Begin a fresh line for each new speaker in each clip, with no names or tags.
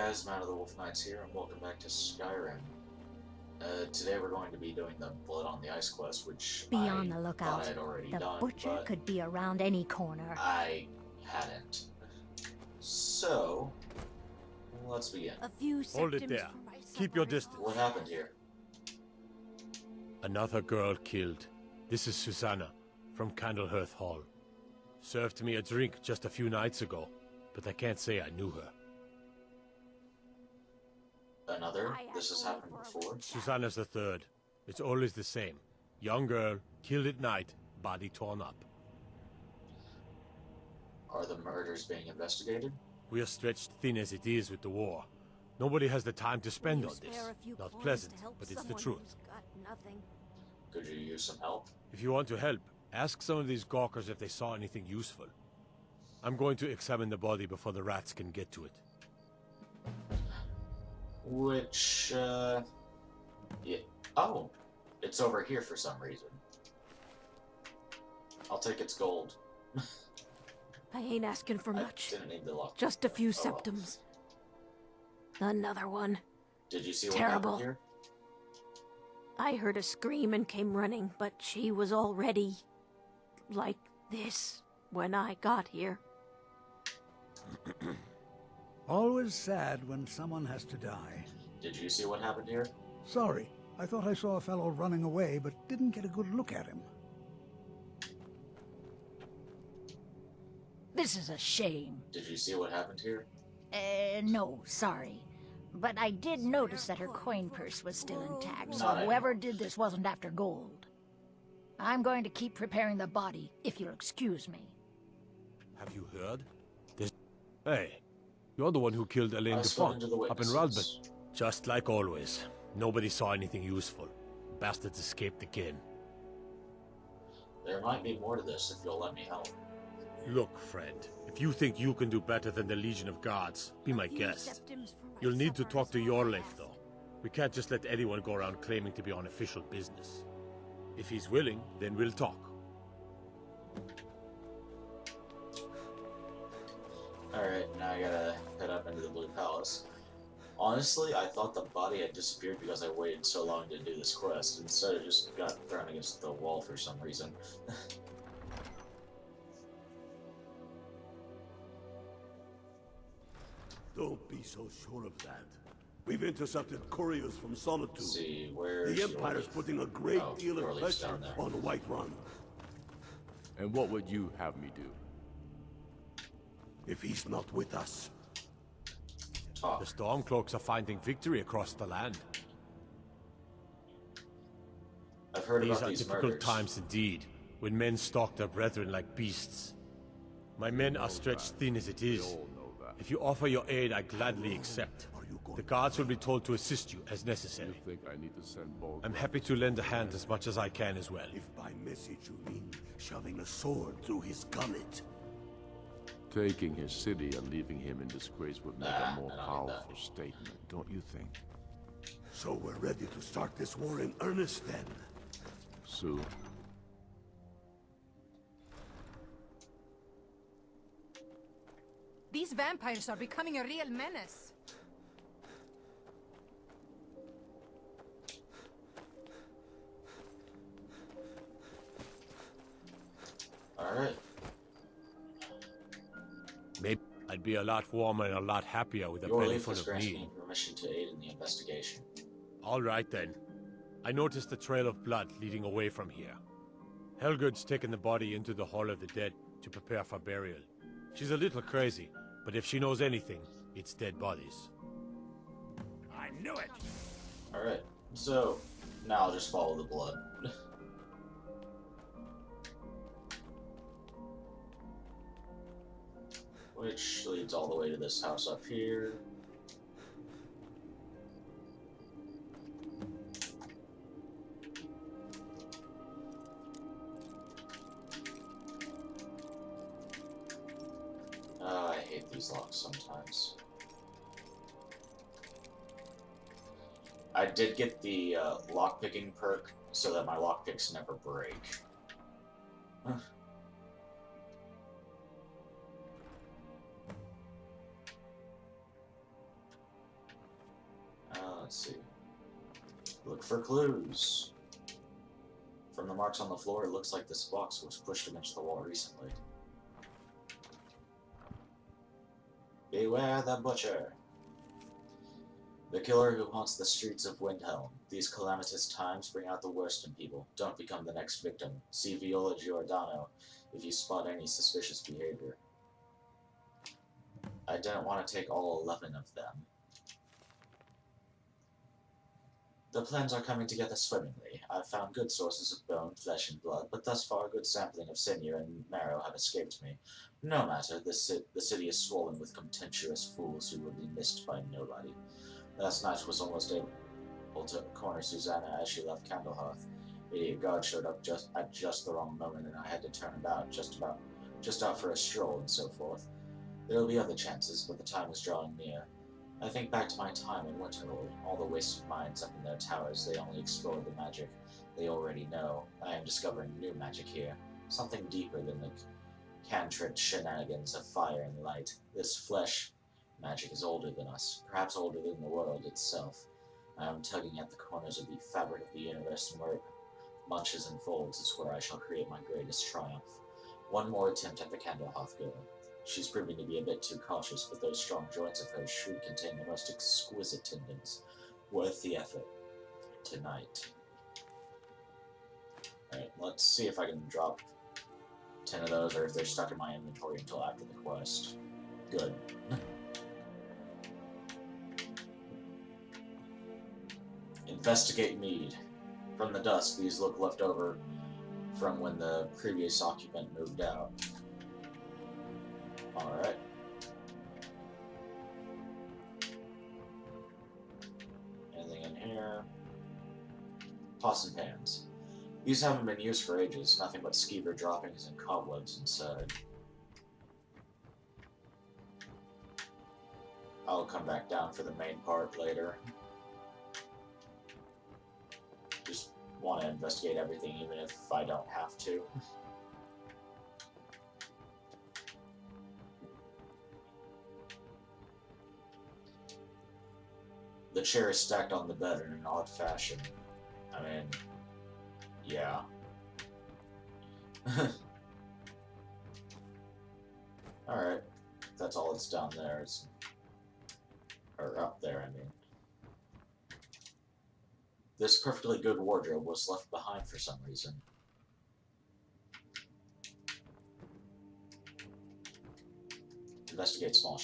guys, Matt of the Wolf Knights here, and welcome back to Skyrim. Today we're going to be doing the Blood on the Ice quest, which
Be
I
on the
thought
lookout.
I'd already
The
done,
butcher
but
could be around any corner.
I hadn't. So, let's begin.
A few
Hold it there. Keep your distance.
What happened here?
Another girl killed. This is Susanna, from Candlehearth Hall. Served me a drink just a few nights ago, but I can't say I knew her.
Another? This has happened before?
Susanna's the third. It's always the same. Young girl, killed at night, body torn up.
Are the murders being investigated?
We are stretched thin as it is with the war. Nobody has the time to spend on this. Not pleasant, but it's the truth.
Could you use some help?
If you want to help, ask some of these gawkers if they saw anything useful. I'm going to examine the body before the rats can get to it.
Which, yeah. Oh! It's over here for some reason. I'll take its gold.
I ain't asking for much.
I didn't need the lock.
Just a few
Oh, well.
symptoms. Another one.
Did you see what
Terrible.
happened here?
I heard a scream and came running, but she was already like this when I got here.
Always sad when someone has to die.
Did you see what happened here?
Sorry, I thought I saw a fellow running away, but didn't get a good look at him.
This is a shame.
Did you see what happened here?
No, sorry. But I did notice that her coin purse was still intact, so
Not
whoever
anymore.
did this wasn't after gold. I'm going to keep preparing the body, if you'll excuse me.
Have you heard? This... Hey, you're the one who killed Elaine
I've spoken
Dufont
to the
up in
witnesses.
Ralbert. Just like always. Nobody saw anything useful. Bastards escaped again.
There might be more to this if you'll let me help.
Look, friend, if you think you can do better than the Legion of Guards, be my guest. You'll need to talk to Yorleif, though. We can't just let anyone go around claiming to be on official business. If he's willing, then we'll talk.
Alright, now I gotta head up into the Blue Palace. Honestly, I thought the body had disappeared because I waited so long to do this quest. Instead, it just got thrown against the wall for some reason.
Don't be so sure of that. We've intercepted couriers from
Let's
Solitude.
see, where's
The Empire's
Yorleif?
putting a great
Oh,
deal of
Yorleif's
pressure
down there.
on Whiterun.
And what would you have me do?
If he's not with us,
Talk.
The Stormcloaks are finding victory across the land.
I've heard
These
about
are
these
difficult
murders.
times indeed, when men stalk their brethren like beasts. My men are stretched thin as it
We
is.
all know that.
If you offer your aid, I gladly accept.
are you going
The guards will be told to assist you as necessary.
You think I need to send Bolg?
I'm happy to lend a hand as much as I can as well.
If by message you mean shoving a sword through his gullet,
Taking his city and leaving him in disgrace would make
Nah,
a more
I don't need
powerful
that.
statement, don't you think?
so we're ready to start this war in earnest then.
Soon.
These vampires are becoming a real menace.
Alright.
Maybe I'd be a lot warmer and a lot happier with a belly
Yorleif
full
has
of
granted
meat.
me permission to aid in the investigation.
All right then. I noticed a trail of blood leading away from here. Helgud's taken the body into the Hall of the Dead to prepare for burial. She's a little crazy, but if she knows anything, it's dead bodies.
I knew it!
Alright, so now I'll just follow the blood. Which leads all the way to this house up here. Oh, I hate these locks sometimes. I did get the lockpicking perk so that my lockpicks never break. Let's see. Look for clues. From the marks on the floor, it looks like this box was pushed against the wall recently. Beware the Butcher. The killer who haunts the streets of Windhelm. These calamitous times bring out the worst in people. Don't become the next victim. See Viola Giordano if you spot any suspicious behavior. I didn't want to take all 11 of them. The plans are coming together swimmingly. I've found good sources of bone, flesh, and blood, but thus far a good sampling of sinew and marrow have escaped me. No matter, the city is swollen with contemptuous fools who will be missed by nobody. Last night was almost able to corner Susanna as she left Candlehearth. Idiot guard showed up at just the wrong moment, and I had to turn about, just out for a stroll and so forth. There will be other chances, but the time is drawing near. I think back to my time in Winterhold, all the wasted minds up in their towers. They only explored the magic they already know. I am discovering new magic here, something deeper than the cantrip shenanigans of fire and light. This flesh magic is older than us, perhaps older than the world itself. I am tugging at the corners of the fabric of the universe, and where it munches and folds is where I shall create my greatest triumph. One more attempt at the Candlehearth girl. She's proving to be a bit too cautious, but those strong joints of hers should contain the most exquisite tendons. Worth the effort. Tonight. Alright, let's see if I can drop 10 of those, or if they're stuck in my inventory until after the quest. Good. Investigate mead. From the dust, these look left over from when the previous occupant moved out. Alright. Anything in here? Pots and pans. These haven't been used for ages, nothing but skeever droppings and cobwebs inside. I'll come back down for the main part later. Just want to investigate everything even if I don't have to. The chair is stacked on the bed in an odd fashion. I mean, yeah. Alright. That's all that's down there. Or up there, I mean. This perfectly good wardrobe was left behind for some reason. Investigate small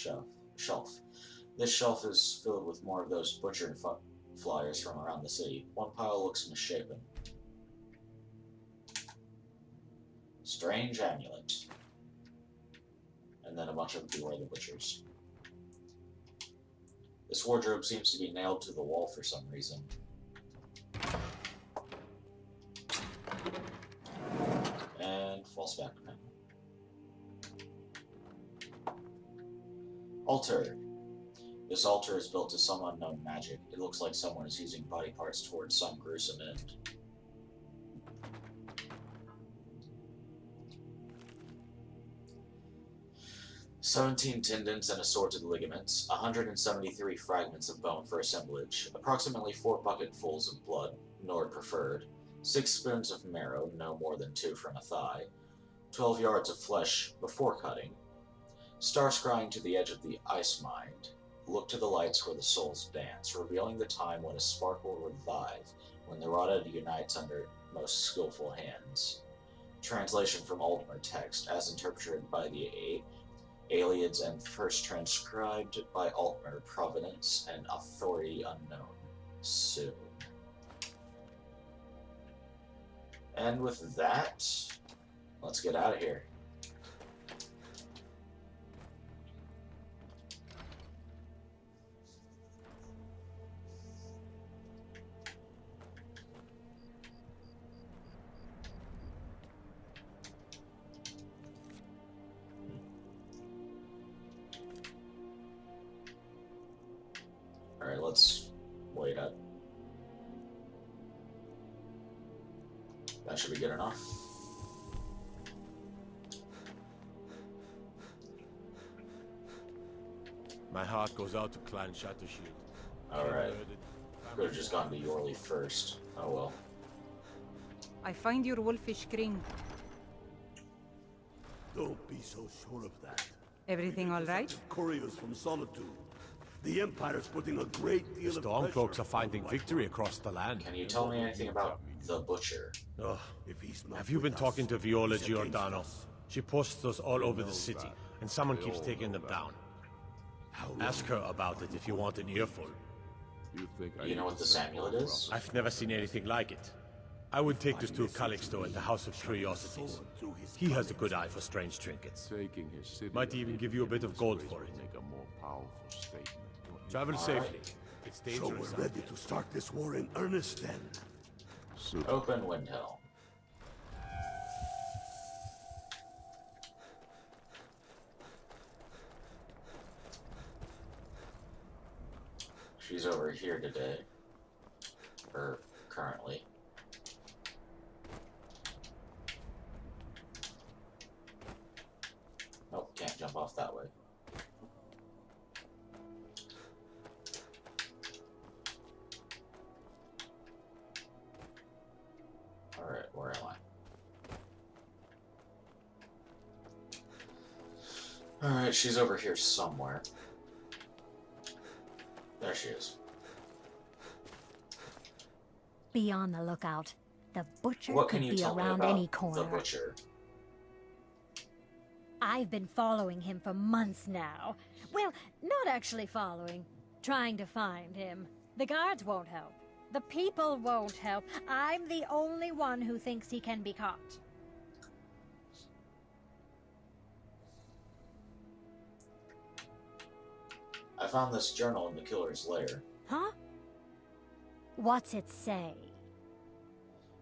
shelf. This shelf is filled with more of those butcher flyers from around the city. One pile looks misshapen. Strange amulet. And then a bunch of Beware the Butchers. This wardrobe seems to be nailed to the wall for some reason. And false back pen. Altar. This altar is built to some unknown magic. It looks like someone is using body parts towards some gruesome end. "17 tendons and assorted ligaments, 173 fragments of bone for assemblage, approximately 4 bucketfuls of blood, Nord preferred, 6 spoons of marrow, no more than 2 from a thigh, 12 yards of flesh before cutting, star scrying to the edge of the ice mind. Look to the lights where the souls dance, revealing the time when a spark will revive, when the Rada unites under most skillful hands." Translation from Aldmer text, as interpreted by the Aliads and first transcribed by Altmer, provenance and authority unknown. Soon. And with that, let's get out of here. Alright, let's wait up. That should be good enough.
My heart goes out to Clan Shattershield.
Alright. Could have just gone to Yorley first. Oh well.
I find your wolfish ring.
Don't be so sure of that.
Everything all right?
Couriers from Solitude. The Empire's putting a great deal of
Stormcloaks
pressure
are finding
on
victory across the land.
Can you tell me anything about the Butcher?
Ugh.
If he's not
Have you been
with
talking
us,
to Viola
he's against
Giordano?
us.
She posts us all over the city, and someone keeps taking them down. Ask her about it if you want an earful.
You think
You know what this amulet is?
I've never seen anything like it. I would take this to Calixto at the House of Curiosities. He has a good eye for strange trinkets.
Taking his city
Might even give you a bit of gold for it.
make a more powerful statement.
Travel safely. It's
So
dangerous.
we're ready to start this war in earnest then.
Super.
Open Windhelm. She's over here today. Or currently. Nope, can't jump off that way. Alright, where am I? Alright, she's over here somewhere. There she is.
Be on the lookout. The Butcher
What
could
can you
be
tell me
around
about
any
the
corner.
Butcher?
I've been following him for months now. Well, not actually following. Trying to find him. The guards won't help. The people won't help. I'm the only one who thinks he can be caught.
I found this journal in the killer's lair.
Huh? What's it say?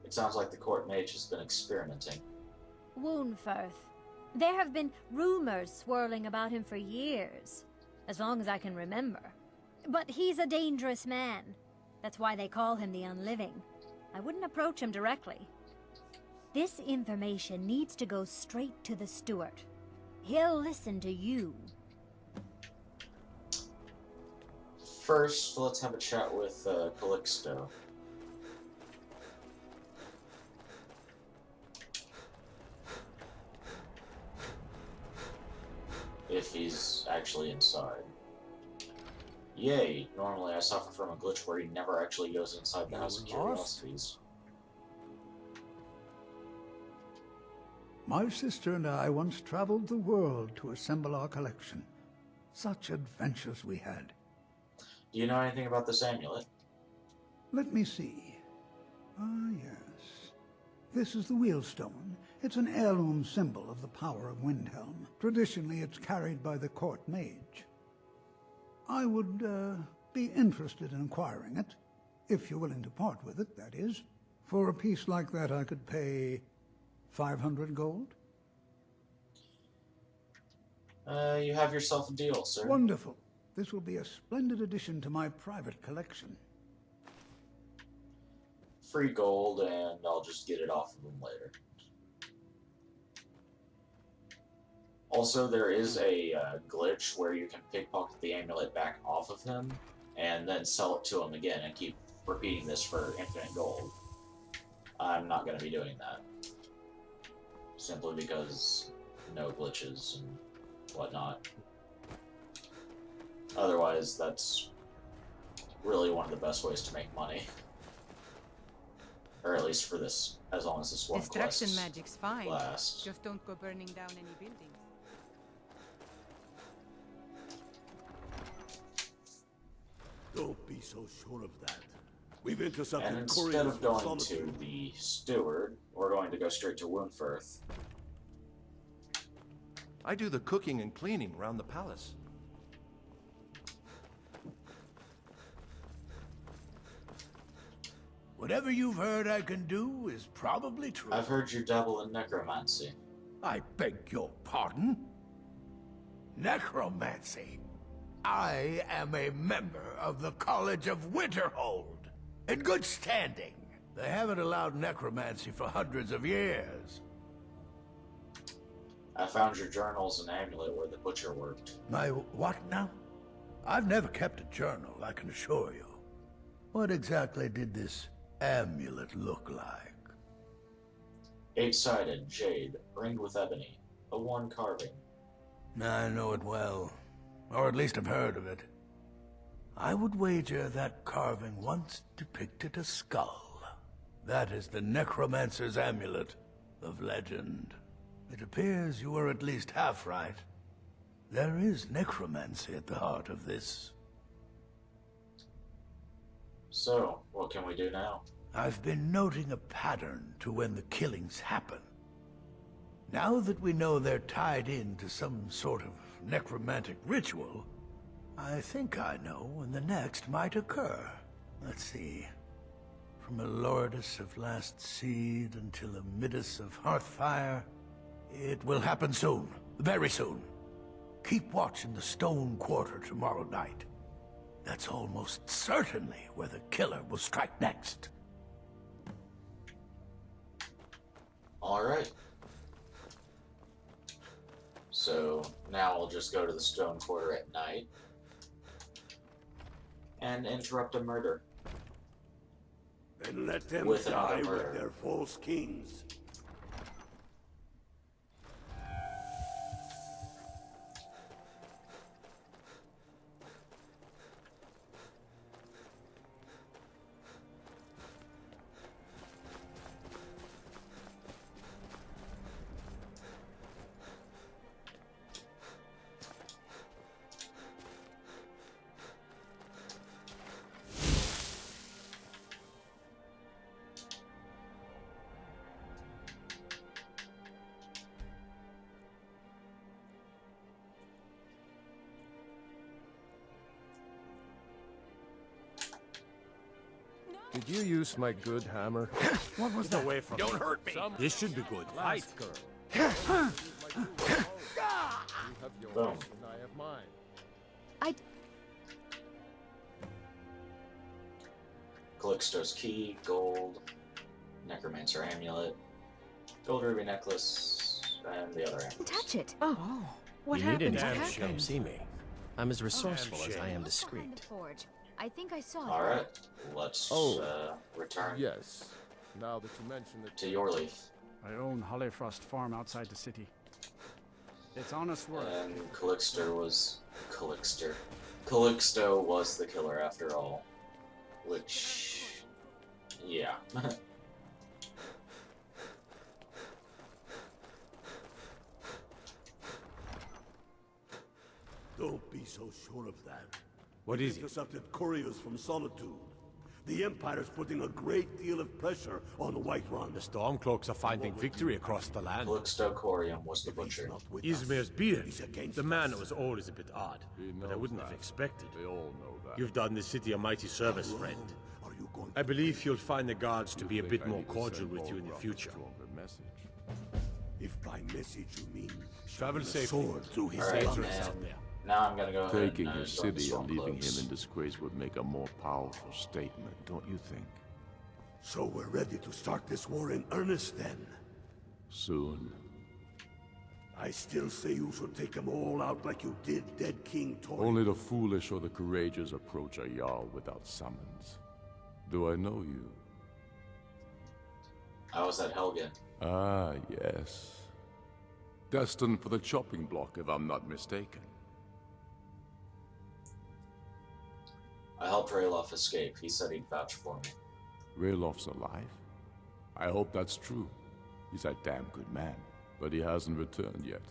It sounds like the court mage has been experimenting.
Woundfirth. There have been rumors swirling about him for years. As long as I can remember. But he's a dangerous man. That's why they call him the Unliving. I wouldn't approach him directly. This information needs to go straight to the steward. He'll listen to you.
First, let's have a chat with Calixto. If he's actually inside. Yay! Normally I suffer from a glitch where he never actually goes inside the House of Curiosities.
My sister and I once traveled the world to assemble our collection. Such adventures we had.
Do you know anything about this amulet?
Let me see. Ah, yes. This is the Wheelstone. It's an heirloom symbol of the power of Windhelm. Traditionally, it's carried by the court mage. I would be interested in acquiring it, if you're willing to part with it, that is. For a piece like that, I could pay 500 gold.
You have yourself a deal, sir.
Wonderful. This will be a splendid addition to my private collection.
Free gold, and I'll just get it off of him later. Also, there is a glitch where you can pickpocket the amulet back off of him, and then sell it to him again, and keep repeating this for infinite gold. I'm not going to be doing that. Simply because no glitches and whatnot. Otherwise, that's really one of the best ways to make money. Or at least for this, as long as this one
Destruction
quest
magic's fine.
lasts.
Just don't go burning down any buildings.
Don't be so sure of that. We've intercepted
And
couriers
instead of
from
going to
Solitude.
the steward, we're going to go straight to Woundfirth.
I do the cooking and cleaning around the palace.
Whatever you've heard I can do is probably true.
I've heard you dabble in necromancy.
I beg your pardon? Necromancy. I am a member of the College of Winterhold. In good standing. They haven't allowed necromancy for hundreds of years.
I found your journals and amulet where the butcher worked.
My what now? I've never kept a journal, I can assure you. What exactly did this amulet look like?
8-sided, jade, ringed with ebony. A worn carving.
I know it well. Or at least I've heard of it. I would wager that carving once depicted a skull. That is the necromancer's amulet of legend. It appears you were at least half right. There is necromancy at the heart of this.
So, what can we do now?
I've been noting a pattern to when the killings happen. Now that we know they're tied into some sort of necromantic ritual, I think I know when the next might occur. Let's see. From a Lordus of Last Seed until a Midas of Hearthfire, it will happen soon. Very soon. Keep watch in the Stone Quarter tomorrow night. That's almost certainly where the killer will strike next.
Alright. So, now I'll just go to the Stone Quarter at night and interrupt a murder.
And let them
With
die
another murder.
with their false kings.
Did you use my good hammer?
What was
Get
that?
away from me.
Don't hurt me!
This should be good. Fight.
Girl. You have yours,
Boom.
and I have mine.
Calixto's key, gold, necromancer amulet, gold ruby necklace, and the other amulet.
Touch it.
Oh, what
You need
happened?
an
What
amp
happened?
shame.
See me. I'm as resourceful as I am
Behind
discreet.
the forge. I think I saw it.
Alright, let's return
Yes. Now that you mention it.
to your leaf.
I own Hollyfrost Farm outside the city. It's honest work.
And Calixto was the killer after all. Which, yeah.
Don't be so sure of that.
What
We've
is it?
intercepted couriers from Solitude. The Empire's putting a great deal of pressure on Whiterun.
The Stormcloaks are finding victory across the land.
Calixto Corium was the butcher.
Not with
Izmir's
us.
beard.
He's against
The man
us.
was always a bit odd,
He
but I
knows
wouldn't have
that.
expected.
They all know that.
You've done the city a mighty service, friend.
Are you going
I believe you'll find the guards to
You
be a
think
bit
I
more
need to
cordial
send
with you in the
Bolgraf a
future.
stronger message?
If by message you mean
Travel
a
safely.
sword through his
Alright,
lungs.
Dangerous out there.
Now I'm gonna go ahead
Taking
and
his
join the
city and leaving him
Stormcloaks.
in disgrace would make a more powerful statement, don't you think?
So we're ready to start this war in earnest then.
Soon.
I still say you should take them all out like you did dead King Tor.
Only the foolish or the courageous approach a Jarl without summons. Do I know you?
I was at Helgen.
Ah, yes. Destined for the chopping block, if I'm not mistaken.
I helped Rayloff escape. He said he'd vouch for me.
Raylof's alive? I hope that's true. He's a damn good man, but he hasn't returned yet.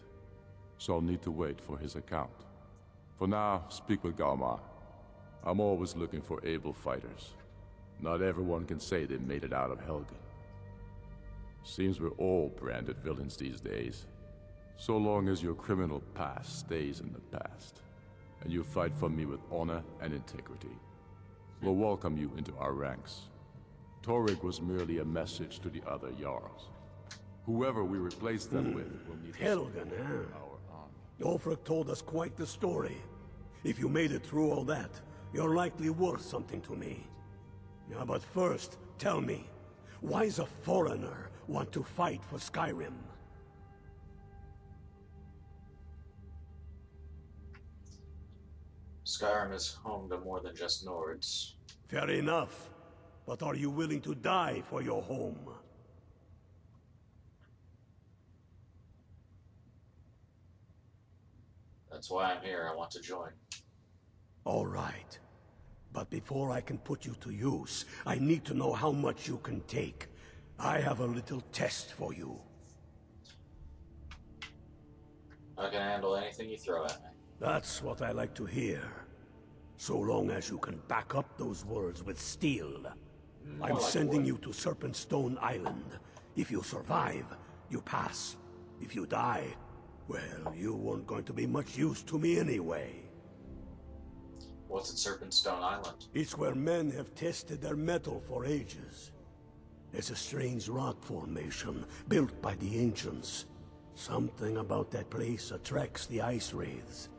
So I'll need to wait for his account. For now, speak with Galmar. I'm always looking for able fighters. Not everyone can say they made it out of Helgen. Seems we're all branded villains these days. So long as your criminal past stays in the past, and you fight for me with honor and integrity, we'll welcome you into our ranks. Torrig was merely a message to the other Jarls. Whoever we replace them with will need to
Helgen,
support
huh?
our army.
Ulfric told us quite the story. If you made it through all that, you're likely worth something to me. Now, but first, tell me, why does a foreigner want to fight for Skyrim?
Skyrim is home to more than just Nords.
Fair enough. But are you willing to die for your home?
That's why I'm here. I want to join.
All right. But before I can put you to use, I need to know how much you can take. I have a little test for you.
I can handle anything you throw at me.
That's what I like to hear. So long as you can back up those words with steel. I'm
like
sending
wood.
you to Serpentstone Island. If you survive, you pass. If you die, well, you weren't going to be much use to me anyway.
What's at Serpentstone Island?
It's where men have tested their metal for ages. It's a strange rock formation built by the ancients. Something about that place attracts the ice wraiths.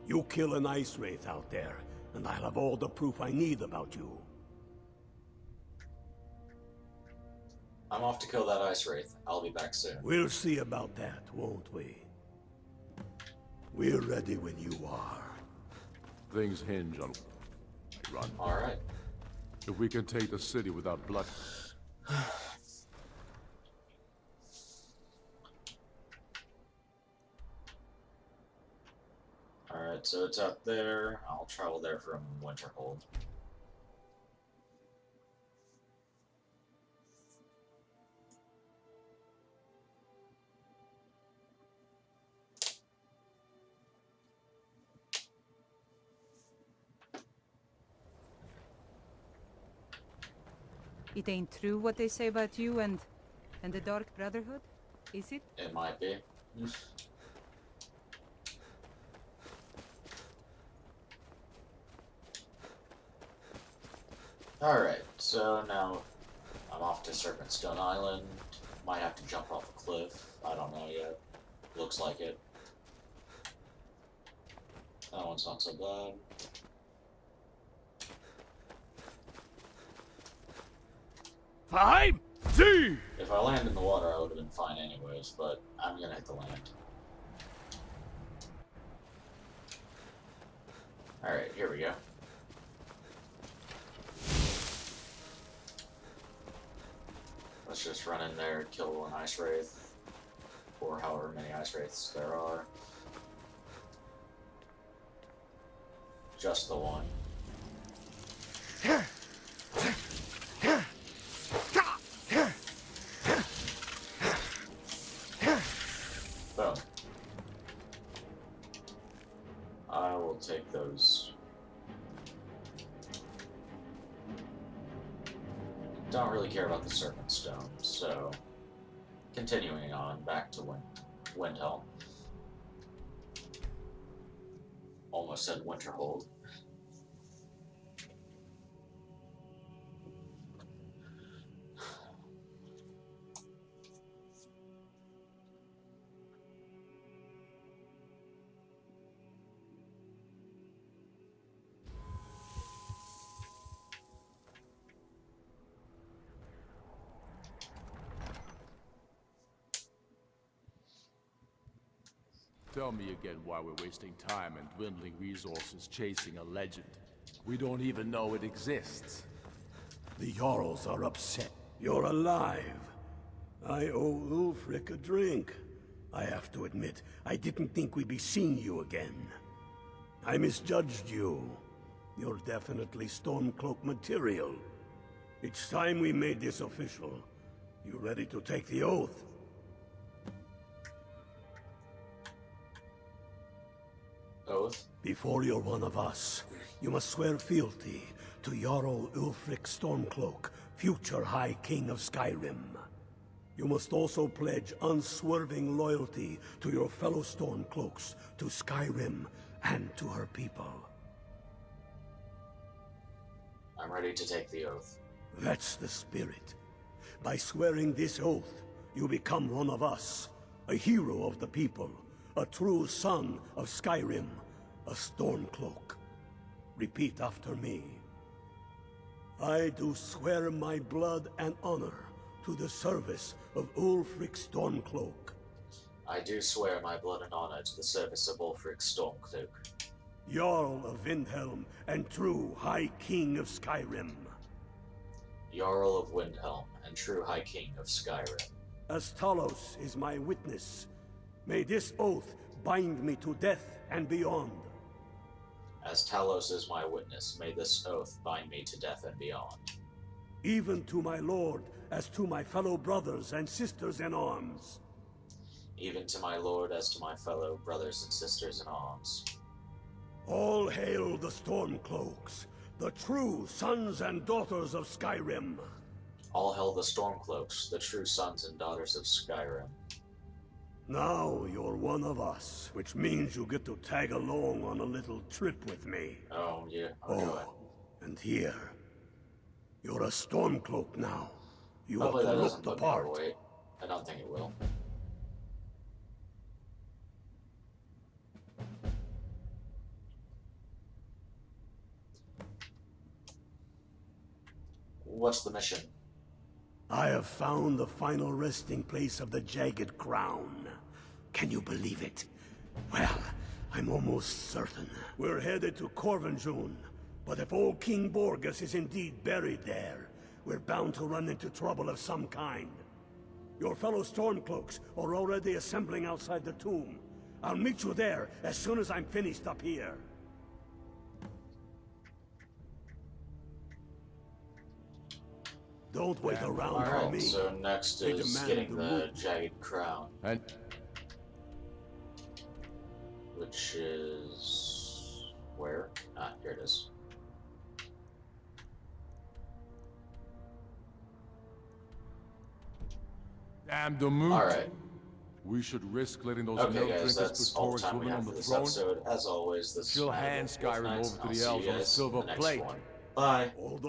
You kill an ice wraith out there, and I'll have all the proof I need about you.
I'm off to kill that ice wraith. I'll be back soon.
We'll see about that, won't we? We're ready when you are.
Things hinge on... Run.
Alright.
If we can take the city without blood...
Alright, so it's up there. I'll travel there from Winterhold.
It ain't true what they say about you and the Dark Brotherhood, is it?
It might be. Alright, so now I'm off to Serpentstone Island. Might have to jump off a cliff. I don't know yet. Looks like it. That one's not so bad. If I land in the water, I would have been fine anyways, but I'm gonna hit the land. Alright, here we go. Let's just run in there, kill an ice wraith, or however many ice wraiths there are. Just the one. Boom. I will take those. Don't really care about the Serpent Stone, so continuing on back to Windhelm. Almost said Winterhold.
Tell me again why we're wasting time and dwindling resources chasing a legend. We don't even know it exists.
The Jarls are upset. You're alive. I owe Ulfric a drink. I have to admit, I didn't think we'd be seeing you again. I misjudged you. You're definitely Stormcloak material. It's time we made this official. You ready to take the oath?
Oath?
Before you're one of us, you must swear fealty to Jarl Ulfric Stormcloak, future High King of Skyrim. You must also pledge unswerving loyalty to your fellow Stormcloaks, to Skyrim, and to her people.
I'm ready to take the oath.
That's the spirit. By swearing this oath, you become one of us, a hero of the people, a true son of Skyrim, a Stormcloak. Repeat after me. I do swear my blood and honor to the service of Ulfric Stormcloak.
I do swear my blood and honor to the service of Ulfric Stormcloak.
Jarl of Windhelm and true High King of Skyrim.
Jarl of Windhelm and true High King of Skyrim.
As Talos is my witness, may this oath bind me to death and beyond.
As Talos is my witness, may this oath bind me to death and beyond.
Even to my lord, as to my fellow brothers and sisters in arms.
Even to my lord as to my fellow brothers and sisters in arms.
All hail the Stormcloaks, the true sons and daughters of Skyrim.
All hail the Stormcloaks, the true sons and daughters of Skyrim.
Now you're one of us, which means you get to tag along on a little trip with me.
Oh, yeah. Okay.
Oh, and here. You're a Stormcloak now. You have
Hopefully
to
that
look
doesn't
the
put me
part.
overweight. I don't think it will. What's the mission?
I have found the final resting place of the Jagged Crown. Can you believe it? Well, I'm almost certain. We're headed to Corvinjune, but if old King Borgus is indeed buried there, we're bound to run into trouble of some kind. Your fellow Stormcloaks are already assembling outside the tomb. I'll meet you there as soon as I'm finished up here. Don't wait around for
Alright,
me.
so next
They
is
demand
getting
the
the
move.
Jagged Crown.
And
Which is... where? Ah, here it is.
damn the mood.
Alright.
We should risk letting those
Okay,
milk
guys,
drinkers
that's
put
all the
Tor's
time we
woman
have
on
for
the
this
throne.
episode. As always, this
She'll
is
hand
Wolf
Skyrim
Knights,
over
and
to
I'll
the
see you
elves on a
guys in
silver
the next
plate.
one. Bye!
All the